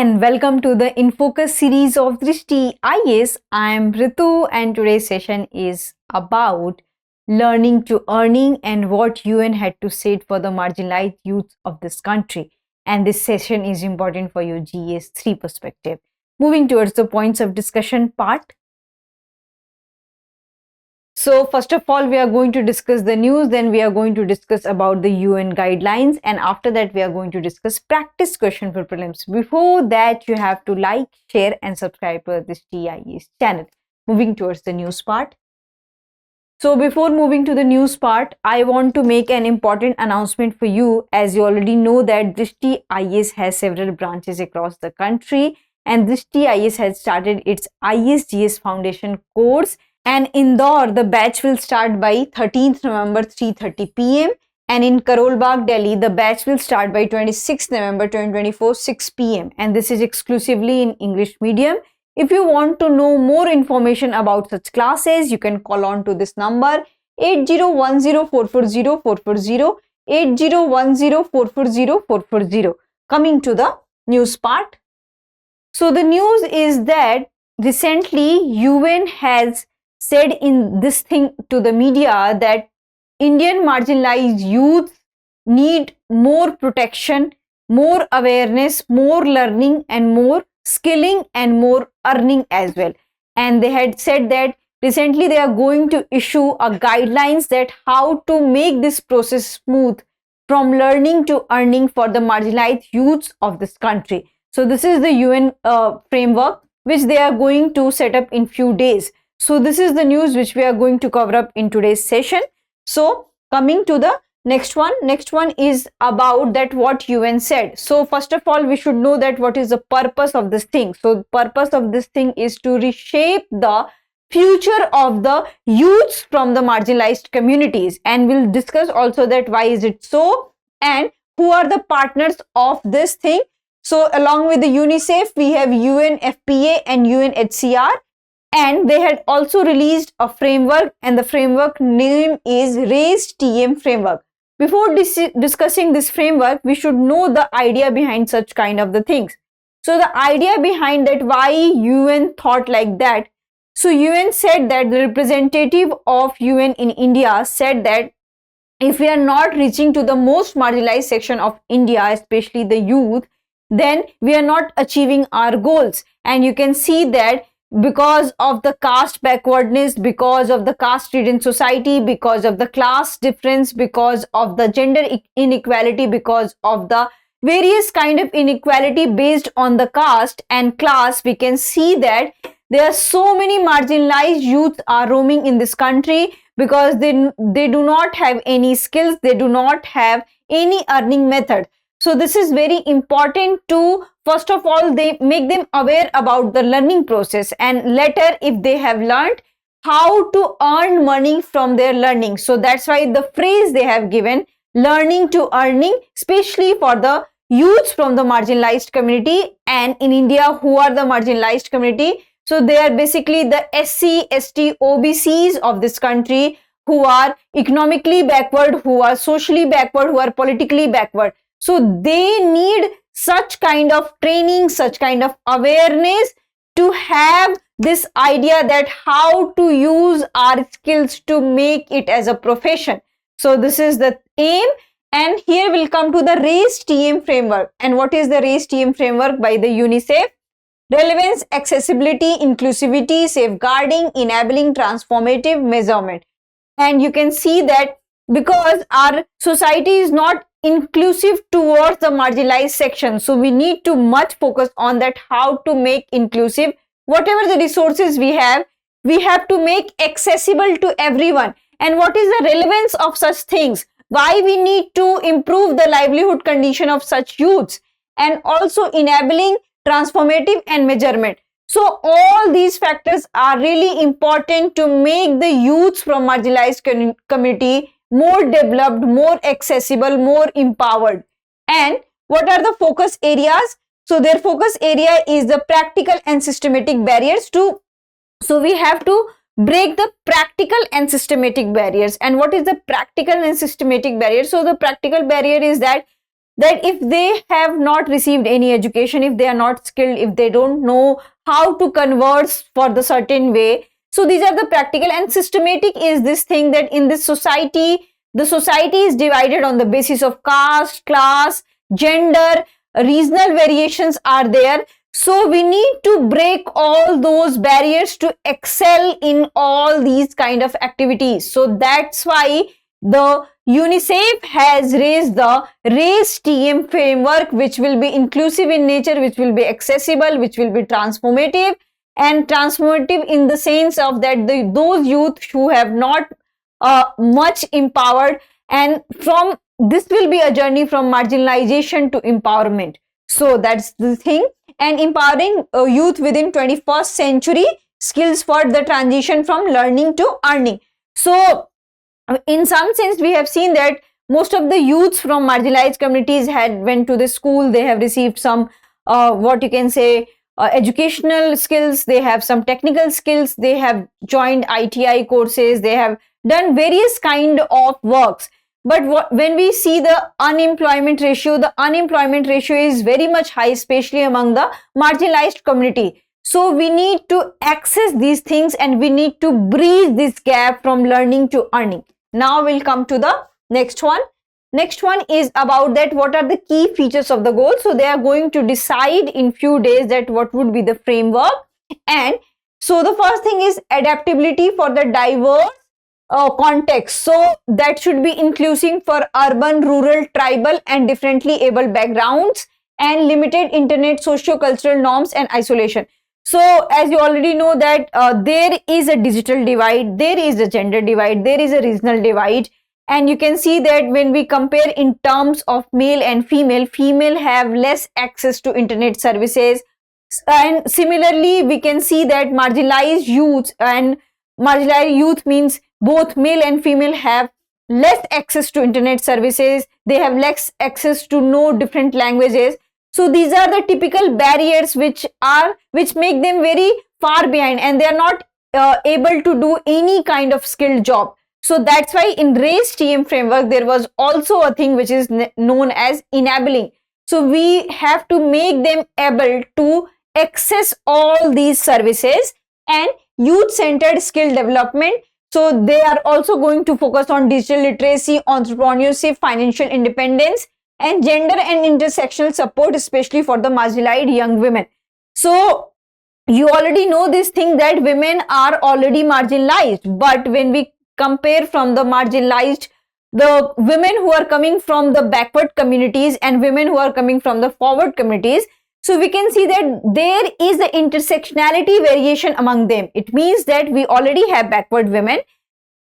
and welcome to the InFocus series of Drishti IAS. I am Ritu and today's session is about learning to earning and what UN had to say for the marginalized youth of this country. And this session is important for your GS 3 perspective. Moving towards the points of discussion part. So first of all, we are going to discuss the news, then we are going to discuss about the UN guidelines, and after that we are going to discuss practice question for prelims. Before that, you have to like, share and subscribe to this TIAS channel. Moving towards the news part. So before moving to the news part, I want to make an important announcement for you. As you already know that Drishti IAS has several branches across the country, and Drishti IAS has started its ISGS Foundation course. And in Indore, the batch will start by 13th November 3:30 p.m. and in Karol Bagh, Delhi, the batch will start by 26th November 2024 6 p.m. and this is exclusively in English medium. If you want to know more information about such classes, you can call on to this number 8010440440, 8010440440. Coming to the news part. So the news is that recently UN has said in this thing to the media that Indian marginalized youth need more protection, more awareness, more learning and more skilling and more earning as well. And they had said that recently they are going to issue a guidelines that how to make this process smooth from learning to earning for the marginalized youths of this country. So this is the UN framework which they are going to set up in few days. So this is the news which we are going to cover up in today's session. So coming to the next one is about that what UN said. So first of all, we should know that what is the purpose of this thing. So the purpose of this thing is to reshape the future of the youths from the marginalized communities, and we'll discuss also that why is it so and who are the partners of this thing. So along with the UNICEF, we have UNFPA and UNHCR. And they had also released a framework, and the framework name is 𝐸𝐴𝐻 framework. Before discussing this framework, we should know the idea behind such kind of the things. So the idea behind that why UN thought like that. So UN said that the representative of UN in India said that if we are not reaching to the most marginalized section of India, especially the youth, then we are not achieving our goals. And you can see that because of the caste backwardness, because of the caste-ridden society, because of the class difference, because of the gender inequality, because of the various kind of inequality based on the caste and class, we can see that there are so many marginalized youth are roaming in this country because they do not have any skills, they do not have any earning method. So this is very important to, first of all, they make them aware about the learning process, and later if they have learned how to earn money from their learning. So that's why the phrase they have given, learning to earning, especially for the youths from the marginalized community. And in India, who are the marginalized community? So they are basically the SC, ST, OBCs of this country who are economically backward, who are socially backward, who are politically backward. So they need such kind of training, such kind of awareness to have this idea that how to use our skills to make it as a profession. So this is the aim, and here we'll come to the 𝐸𝐴𝐻 framework. And what is the 𝐸𝐴𝐻 framework by the UNICEF? Relevance, accessibility, inclusivity, safeguarding, enabling, transformative, measurement. And you can see that because our society is not inclusive towards the marginalized section, so we need to much focus on that how to make inclusive. Whatever the resources we have to make accessible to everyone. And what is the relevance of such things? Why we need to improve the livelihood condition of such youths, and also enabling, transformative and measurement. So all these factors are really important to make the youths from marginalized community more developed, more accessible, more empowered. And what are the focus areas? So their focus area is the practical and systematic barriers to, so we have to break the practical and systematic barriers. And what is the practical and systematic barrier? So the practical barrier is that that if they have not received any education, if they are not skilled, if they don't know how to converse for the certain way. So these are the practical. And systematic is this thing that in this society, the society is divided on the basis of caste, class, gender, regional variations are there. So we need to break all those barriers to excel in all these kind of activities. So that's why the UNICEF has raised the RAISE TM framework, which will be inclusive in nature, which will be accessible, which will be transformative, and transformative in the sense of that those youth who have not much empowered, and from this will be a journey from marginalization to empowerment. So that's the thing. And empowering youth within 21st century skills for the transition from learning to earning. So in some sense, we have seen that most of the youths from marginalized communities had went to the school. They have received some what you can say educational skills. They have some technical skills. They have joined ITI courses. They have done various kind of works. But when we see the unemployment ratio is very much high, especially among the marginalized community. So we need to access these things and we need to bridge this gap from learning to earning. Now we'll come to the next one. Next one is about that what are the key features of the goal. So they are going to decide in few days that what would be the framework. And so the first thing is adaptability for the diverse context. So that should be inclusive for urban, rural, tribal and differently able backgrounds, and limited internet socio-cultural norms and isolation. So as you already know that there is a digital divide, there is a gender divide, there is a regional divide, and you can see that when we compare in terms of male and female, female have less access to internet services, and similarly we can see that marginalized youth, and marginalized youth means both male and female have less access to internet services, they have less access to know different languages. So these are the typical barriers which make them very far behind, and they are not able to do any kind of skilled job. So that's why in RAISE TM framework there was also a thing which is known as enabling. So we have to make them able to access all these services. And youth-centered skill development. So they are also going to focus on digital literacy, entrepreneurship, financial independence, and gender and intersectional support, especially for the marginalized young women. So you already know this thing that women are already marginalized, but when we compare from the marginalized, the women who are coming from the backward communities and women who are coming from the forward communities, so we can see that there is the intersectionality variation among them. It means that we already have backward women,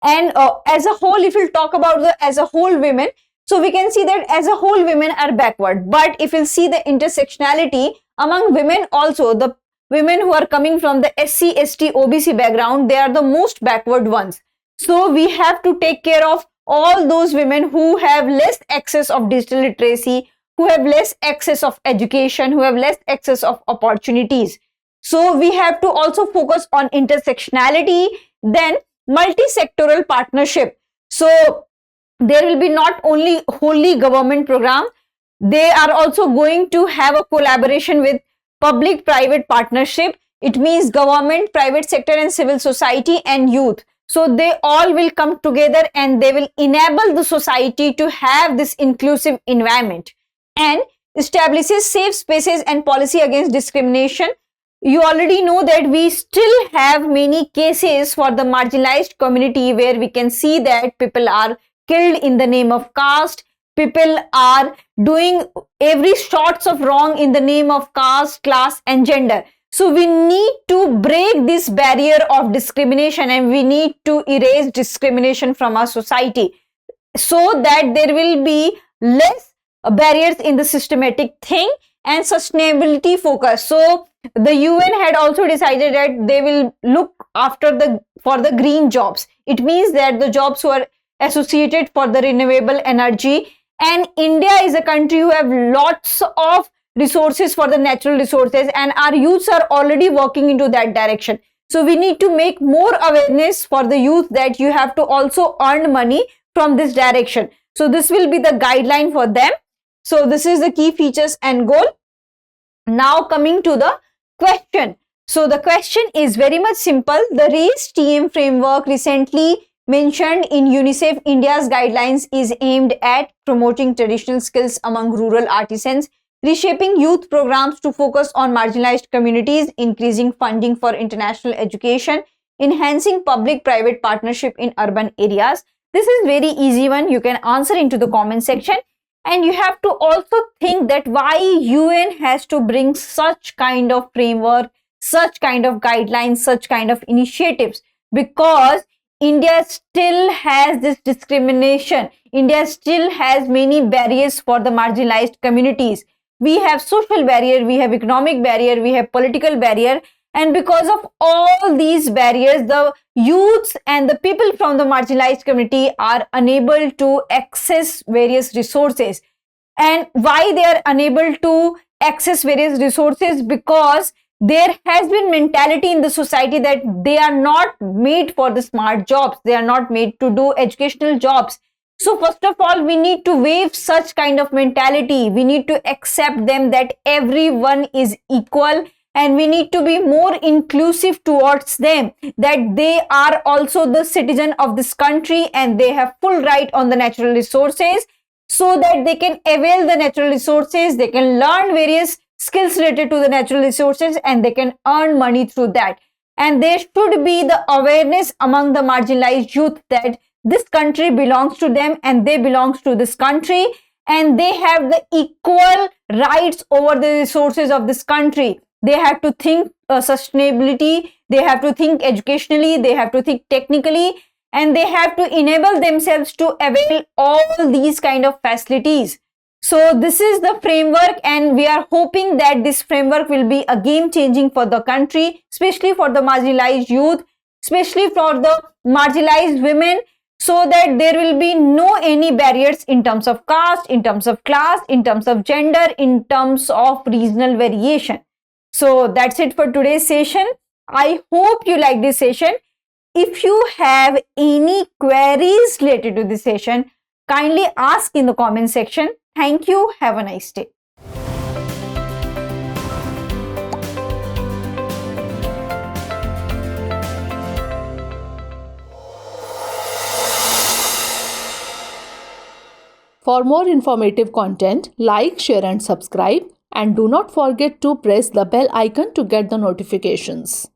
and as a whole, if we'll talk about the as a whole women, so we can see that as a whole women are backward. But if we'll see the intersectionality among women also, the women who are coming from the SC, ST, OBC background, they are the most backward ones. So we have to take care of all those women who have less access of digital literacy, who have less access of education, who have less access of opportunities. So we have to also focus on intersectionality, then multi-sectoral partnership. So there will be not only wholly government program, they are also going to have a collaboration with public-private partnership. It means government, private sector and civil society and youth. So they all will come together and they will enable the society to have this inclusive environment, and establishes safe spaces and policy against discrimination. You already know that we still have many cases for the marginalized community where we can see that people are killed in the name of caste, people are doing every sorts of wrong in the name of caste, class and gender. So we need to break this barrier of discrimination and we need to erase discrimination from our society so that there will be less barriers in the systematic thing. And sustainability focus. So the UN had also decided that they will look after for the green jobs. It means that the jobs who are associated for the renewable energy, and India is a country who have lots of resources for the natural resources, and our youths are already working into that direction. So we need to make more awareness for the youth that you have to also earn money from this direction. So this will be the guideline for them. So this is the key features and goal. Now coming to the question. So the question is very much simple. The RACE TM framework recently mentioned in UNICEF India's guidelines is aimed at promoting traditional skills among rural artisans, reshaping youth programs to focus on marginalized communities, increasing funding for international education, enhancing public-private partnership in urban areas. This is very easy one. You can answer into the comment section. And you have to also think that why UN has to bring such kind of framework, such kind of guidelines, such kind of initiatives, because India still has this discrimination. India still has many barriers for the marginalized communities. We have social barrier, we have economic barrier, we have political barrier. And because of all these barriers, the youths and the people from the marginalized community are unable to access various resources. And why they are unable to access various resources? Because there has been mentality in the society that they are not made for the smart jobs. They are not made to do educational jobs. So first of all, we need to waive such kind of mentality. We need to accept them that everyone is equal. And we need to be more inclusive towards them, that they are also the citizen of this country and they have full right on the natural resources, so that they can avail the natural resources, they can learn various skills related to the natural resources, and they can earn money through that. And there should be the awareness among the marginalized youth that this country belongs to them and they belong to this country, and they have the equal rights over the resources of this country. They have to think sustainability, they have to think educationally, they have to think technically, and they have to enable themselves to avail all these kind of facilities. So this is the framework, and we are hoping that this framework will be a game changing for the country, especially for the marginalized youth, especially for the marginalized women, so that there will be no any barriers in terms of caste, in terms of class, in terms of gender, in terms of regional variation. So that's it for today's session. I hope you like this session. If you have any queries related to this session, kindly ask in the comment section. Thank you. Have a nice day. For more informative content, like, share and subscribe, and do not forget to press the bell icon to get the notifications.